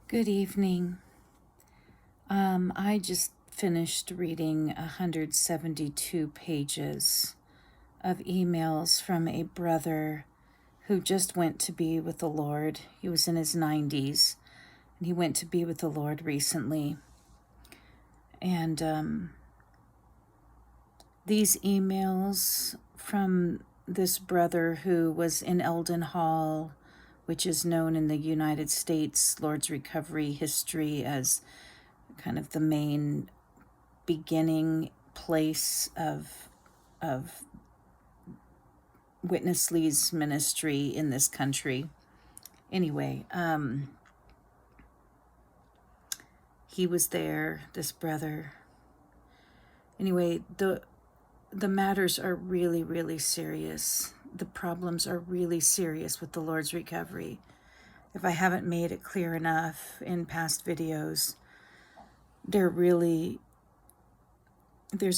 Good evening. I just finished reading 172 pages of emails from a brother who just went to be with the Lord. He was in his 90s and he went to be with the Lord recently. And these emails from this brother who was in Eldon Hall, which is known in the United States Lord's Recovery history as kind of the main beginning place of Witness Lee's ministry in this country. Anyway, he was there, this brother. Anyway, the matters are really, really serious. The problems are really serious with the Lord's Recovery. If I haven't made it clear enough in past videos, there's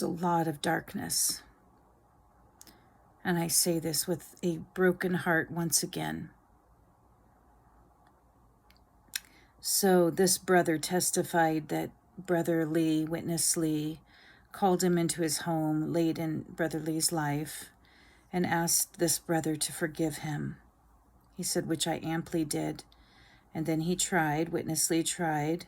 a lot of darkness. And I say this with a broken heart once again. So this brother testified that Brother Lee, Witness Lee, called him into his home late in Brother Lee's life and asked this brother to forgive him. He said, which I amply did. And then he tried, Witness Lee tried,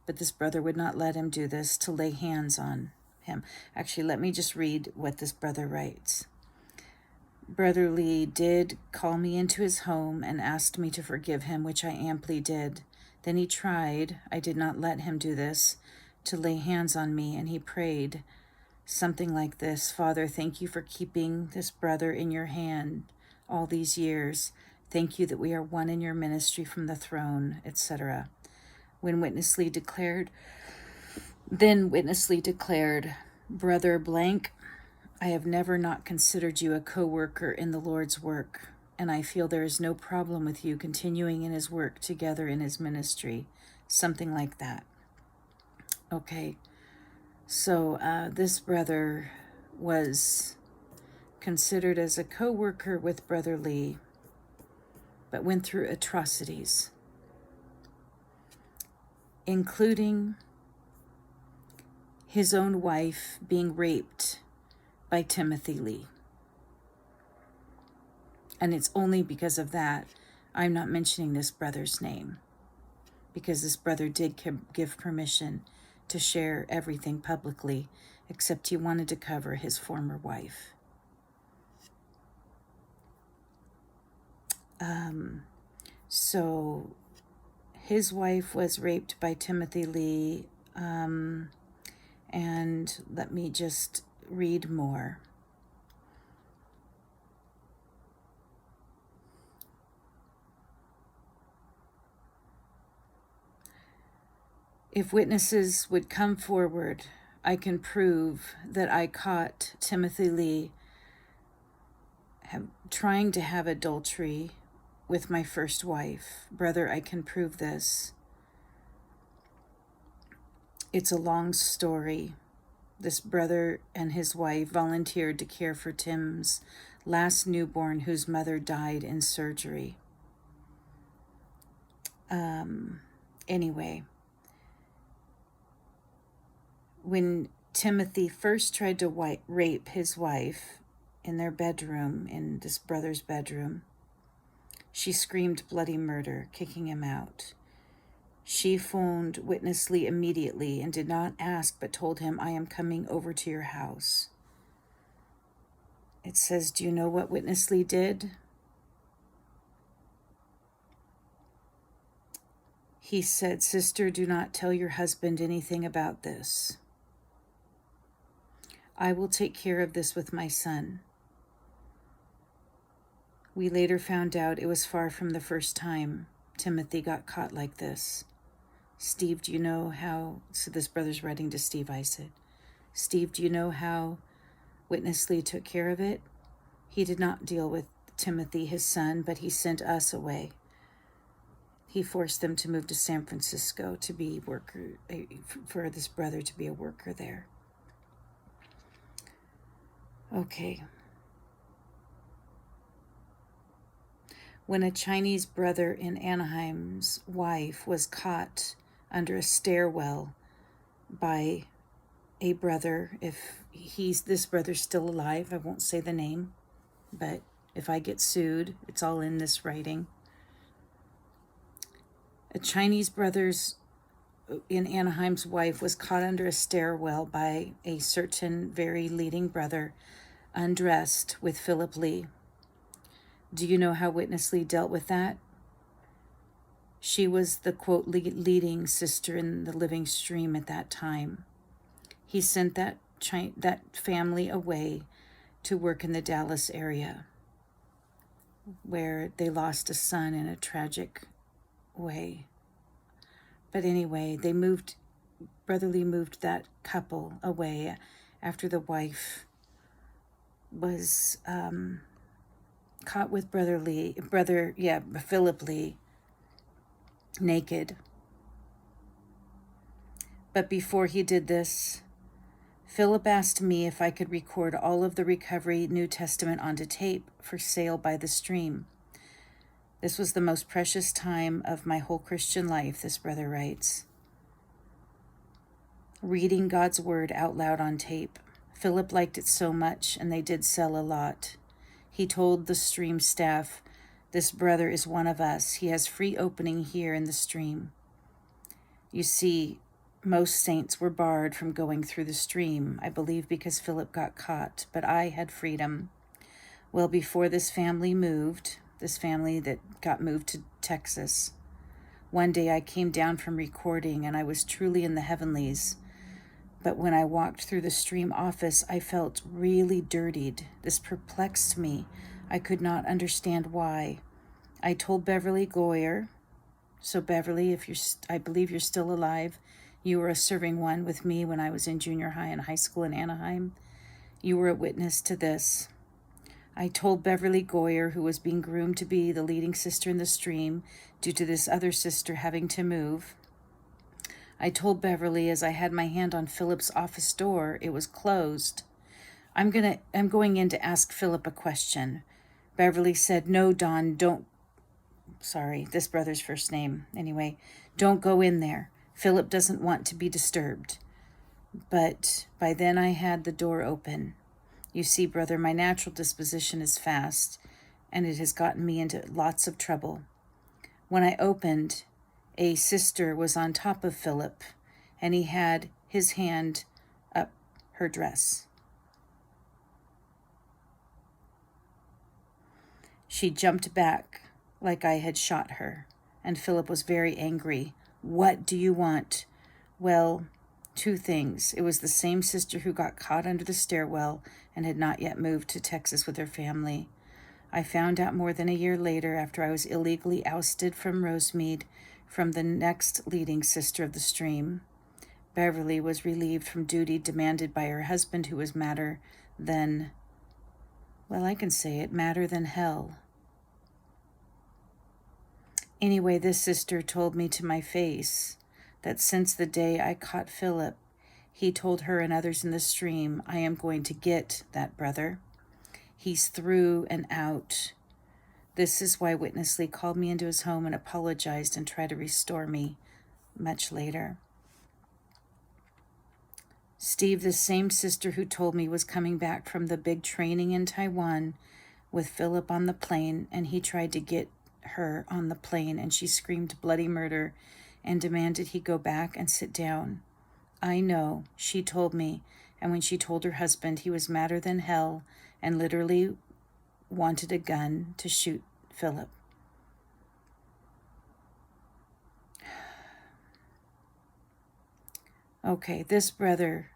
but this brother would not let him do this, to lay hands on him. Actually, let me just read what this brother writes. Brother Lee did call me into his home and asked me to forgive him, which I amply did. Then he tried, I did not let him do this, to lay hands on me, and he prayed something like this: Father, thank you for keeping this brother in your hand all these years. Thank you that we are one in your ministry from the throne, etc. Then Witness Lee declared, Brother blank, I have never not considered you a co-worker in the Lord's work, and I feel there is no problem with you continuing in his work together in his ministry. Something like that. Okay, so this brother was considered as a co-worker with Brother Lee, but went through atrocities, including his own wife being raped by Timothy Lee. And it's only because of that I'm not mentioning this brother's name, because this brother did give permission to share everything publicly, except he wanted to cover his former wife. So his wife was raped by Timothy Lee, and let me just read more. If witnesses would come forward, I can prove that I caught Timothy Lee trying to have adultery with my first wife. Brother, I can prove this. It's a long story. This brother and his wife volunteered to care for Tim's last newborn, whose mother died in surgery. Anyway, when Timothy first tried to rape his wife in their bedroom, in this brother's bedroom, she screamed bloody murder, kicking him out. She phoned Witness Lee immediately and did not ask, but told him, I am coming over to your house. It says, do you know what Witness Lee did? He said, Sister, do not tell your husband anything about this. I will take care of this with my son. We later found out it was far from the first time Timothy got caught like this. Steve, do you know how, so this brother's writing to Steve, I said, Steve, do you know how Witness Lee took care of it? He did not deal with Timothy, his son, but he sent us away. He forced them to move to San Francisco to be for this brother to be a worker there. Okay. When a Chinese brother in Anaheim's wife was caught under a stairwell by a brother, if this brother's still alive, I won't say the name, but if I get sued, it's all in this writing. A Chinese brother's in Anaheim's wife was caught under a stairwell by a certain very leading brother, undressed with Philip Lee. Do you know how Witness Lee dealt with that? She was the, quote, leading sister in the living stream at that time. He sent that family away to work in the Dallas area, where they lost a son in a tragic way. But anyway, Brother Lee moved that couple away after the wife was caught with Philip Lee, naked. But before he did this, Philip asked me if I could record all of the recovery New Testament onto tape for sale by the stream. This was the most precious time of my whole Christian life, this brother writes. Reading God's word out loud on tape. Philip liked it so much, and they did sell a lot. He told the stream staff, "This brother is one of us. He has free opening here in the stream." You see, most saints were barred from going through the stream, I believe because Philip got caught, but I had freedom. Well, before this family that got moved to Texas, one day I came down from recording and I was truly in the heavenlies. But when I walked through the stream office, I felt really dirtied. This perplexed me. I could not understand why. I told Beverly Goyer. So Beverly, I believe you're still alive. You were a serving one with me when I was in junior high and high school in Anaheim. You were a witness to this. I told Beverly Goyer, who was being groomed to be the leading sister in the stream due to this other sister having to move. I told Beverly as I had my hand on Philip's office door, it was closed. I'm going in to ask Philip a question. Beverly said, "No, Dawn, don't." Sorry, this brother's first name. Anyway, "Don't go in there. Philip doesn't want to be disturbed." But by then I had the door open. You see, brother, my natural disposition is fast, and it has gotten me into lots of trouble. When I opened, a sister was on top of Philip, and he had his hand up her dress. She jumped back like I had shot her, and Philip was very angry. "What do you want?" Well, two things. It was the same sister who got caught under the stairwell and had not yet moved to Texas with her family. I found out more than a year later, after I was illegally ousted from Rosemead, from the next leading sister of the stream. Beverly was relieved from duty demanded by her husband, who was madder than hell. Anyway, this sister told me to my face that since the day I caught Philip, he told her and others in the stream, "I am going to get that brother. He's through and out." This is why Witness Lee called me into his home and apologized and tried to restore me much later. Steve, the same sister who told me, was coming back from the big training in Taiwan with Philip on the plane, and he tried to get her on the plane, and she screamed bloody murder and demanded he go back and sit down. I know, she told me, and when she told her husband, he was madder than hell and literally wanted a gun to shoot Philip. Okay, this brother,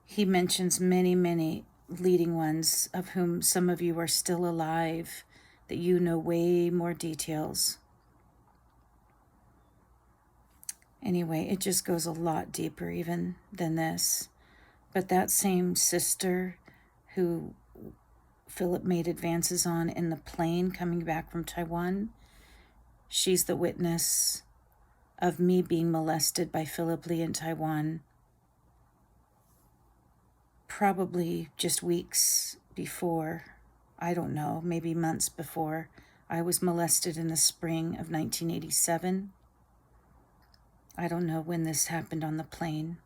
he mentions many, many leading ones, of whom some of you are still alive, that you know way more details. Anyway, it just goes a lot deeper even than this. But that same sister who Philip made advances on in the plane coming back from Taiwan, she's the witness of me being molested by Philip Lee in Taiwan, probably just weeks before, I don't know, maybe months before I was molested in the spring of 1987. I don't know when this happened on the plane.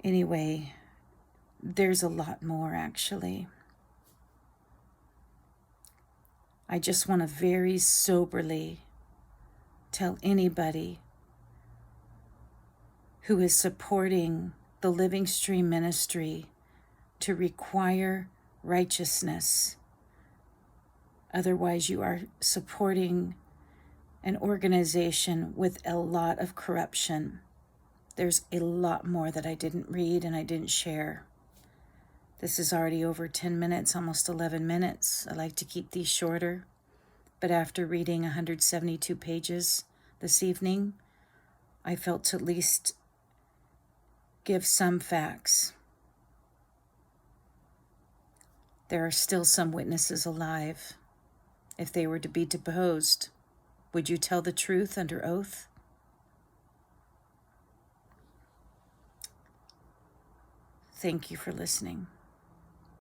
Anyway, there's a lot more actually. I just want to very soberly tell anybody who is supporting the Living Stream Ministry to require righteousness. Otherwise, you are supporting an organization with a lot of corruption. There's a lot more that I didn't read and I didn't share. This is already over 10 minutes, almost 11 minutes. I like to keep these shorter, but after reading 172 pages this evening, I felt to at least give some facts. There are still some witnesses alive. If they were to be deposed, would you tell the truth under oath? Thank you for listening.